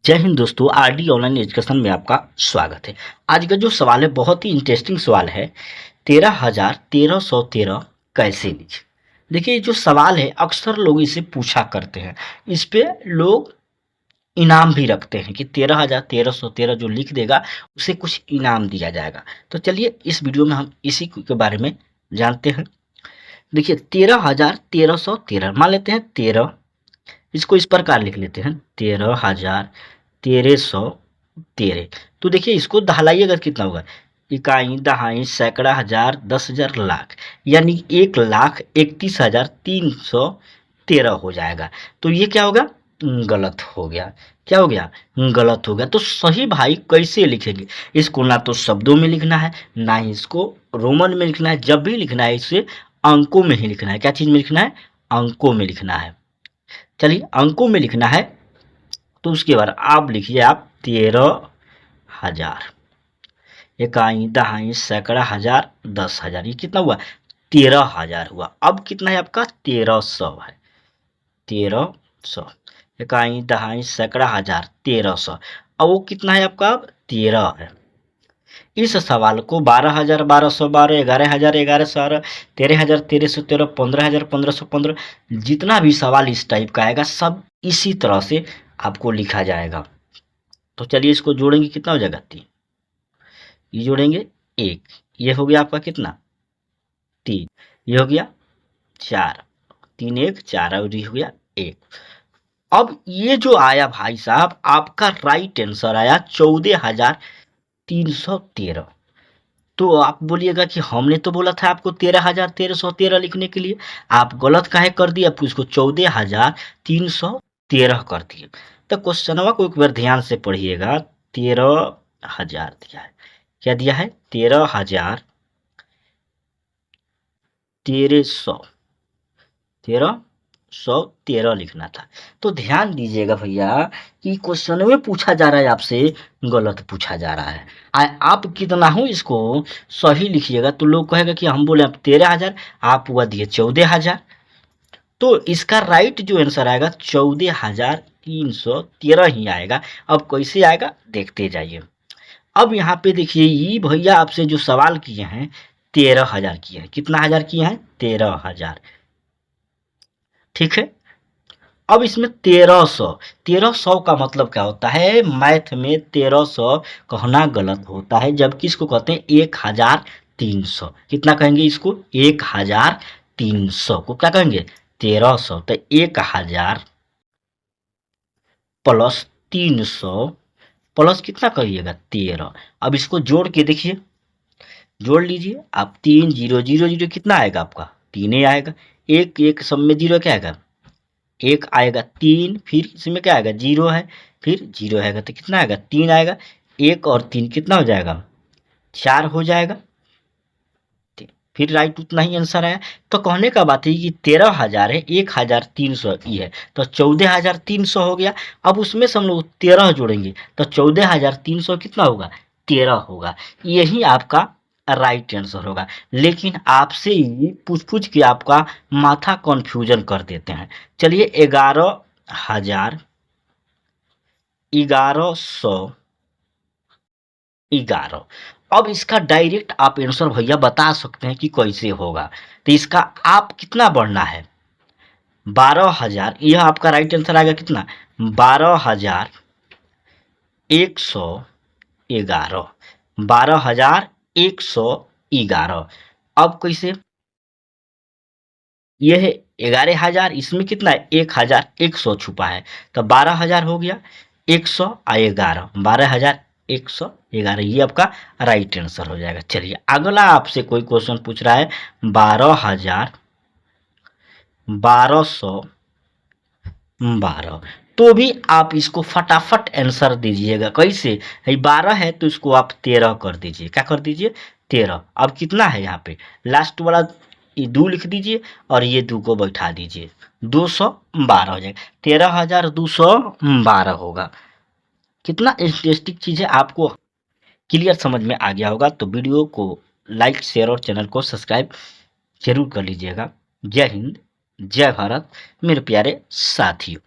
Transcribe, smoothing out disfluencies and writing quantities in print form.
जय हिंद दोस्तों, RD online education में आपका स्वागत है। आज का जो सवाल है बहुत ही इंटरेस्टिंग सवाल है। 13,1313 कैसे लिखे। देखिए, जो सवाल है अक्सर लोग इसे पूछा करते हैं। इस पे लोग इनाम भी रखते हैं कि 13,1313 जो लिख देगा उसे कुछ इनाम दिया जाएगा। तो चलिए इस वीडियो में हम इसी के बारे में जानते हैं। देखिए, 13,1313 मान लेते हैं 13। इसको इस प्रकार लिख लेते हैं 13,1313। तो देखिए, इसको दहलाइएगा कितना होगा। इकाई, दहाई, सैकड़ा, हजार, 10,000, लाख, यानी 1,31,313 हो जाएगा। तो ये क्या होगा, गलत हो गया। क्या हो गया, गलत हो गया। तो सही भाई कैसे लिखेंगे इसको? ना तो शब्दों में लिखना है, ना ही इसको रोमन में लिखना है। जब भी लिखना है इसे अंकों में ही लिखना है। क्या चीज में लिखना है? अंकों में लिखना है। चलिए, अंकों में लिखना है तो उसके बाद आप लिखिए आप 13,000। इकाई, दहाई, सैकड़ा, हजार, 10,000, ये कितना हुआ? 13,000 हुआ। अब कितना है आपका? 1,300 है। 1,300 इकाई, दहाई, सैकड़ा, हजार, 1,300। अब वो कितना है आपका? अब 13 है। इस सवाल को 12,000, 1,212, 11,000, 1,112, 13,000, 1,313, 15,000, 1,515, जितना भी सवाल इस टाइप का आएगा सब इसी तरह से आपको लिखा जाएगा। तो चलिए इसको जोड़ेंगे, कितना हो जाएगा? 3। ये जोड़ेंगे 1, ये हो गया आपका कितना? 3। ये हो गया 4, 3 1 4, और ये हो गया 1। अब ये जो आया भाई साहब, आपका राइट आंसर आया 14,313। तो आप बोलिएगा कि हमने तो बोला था आपको 13,1313 लिखने के लिए, आप गलत काहे कर दिए? आप उसको 14,313 कर दिए। तो क्वेश्चनवा को एक बार ध्यान से पढ़िएगा। 13,000 दिया है। क्या दिया है? 13,000, 13,13 लिखना था। तो ध्यान दीजिएगा भैया कि क्वेश्चन में पूछा जा रहा है आपसे, गलत पूछा जा रहा है। आप कितना हो इसको सही लिखिएगा तो लोग कहेगा कि हम बोले आप 13,000, आप हुआ दिए 14,000। तो इसका राइट जो आंसर आएगा 14,313 ही आएगा। अब कैसे आएगा देखते जाइए। अब यहाँ पे देखिए, ये भैया आपसे जो सवाल किए हैं 13,000 किए हैं। कितना हजार किए हैं? 13,000। ठीक है। अब इसमें 1,300, 1,300 का मतलब क्या होता है? मैथ में 1,300 कहना गलत होता है, जबकि इसको कहते हैं 1,300। कितना कहेंगे इसको? 1,300 को क्या कहेंगे? 1,300। तो 1,000 प्लस 300 प्लस कितना करिएगा? 13। अब इसको जोड़ के देखिए, जोड़ लीजिए आप। 3 0 0 0 कितना आएगा आपका? 3 ही आएगा। एक एक सब में जीरो क्या आएगा? 1 आएगा। 3 फिर इसमें क्या आएगा? 0 है, फिर 0 आएगा तो कितना आएगा? 3 आएगा। 1 और 3 कितना हो जाएगा? 4 हो जाएगा। फिर राइट उतना ही आंसर आया। तो कहने का बात है कि 13,000 है, 1,300 ई है, तो 14,300 हो गया। अब उसमें से हम लोग 13 जोड़ेंगे तो 14,300 कितना होगा? 13 होगा। यही आपका राइट आंसर होगा। लेकिन आपसे ये पूछ पूछ के आपका माथा कन्फ्यूजन कर देते हैं। चलिए, 11,000, 1,100, 11। अब इसका डायरेक्ट आप आंसर भैया बता सकते हैं कि कैसे होगा। तो इसका आप कितना बढ़ना है? 12,000, यह आपका राइट आंसर आएगा कितना? 12,111, 12,111। अब कैसे? यह है 11,000, इसमें कितना है? 1,100 छुपा है, तो 12,000 हो गया। 111, 12,111, ये आपका राइट आंसर हो जाएगा। चलिए, अगला आपसे कोई क्वेश्चन पूछ रहा है 12,000, 1,212। तो भी आप इसको फटाफट आंसर दीजिएगा। कैसे? 12 है तो इसको आप 13 कर दीजिए। क्या कर दीजिए? 13। अब कितना है यहाँ पे? लास्ट वाला ये 2 लिख दीजिए और ये 2 को बैठा दीजिए, 212 हो जाएगा। 13,212 होगा। कितना इंटरेस्टिंग चीज़ है, आपको क्लियर समझ में आ गया होगा। तो वीडियो को लाइक, शेयर और चैनल को सब्सक्राइब जरूर कर लीजिएगा। जय हिंद, जय भारत मेरे प्यारे साथियों।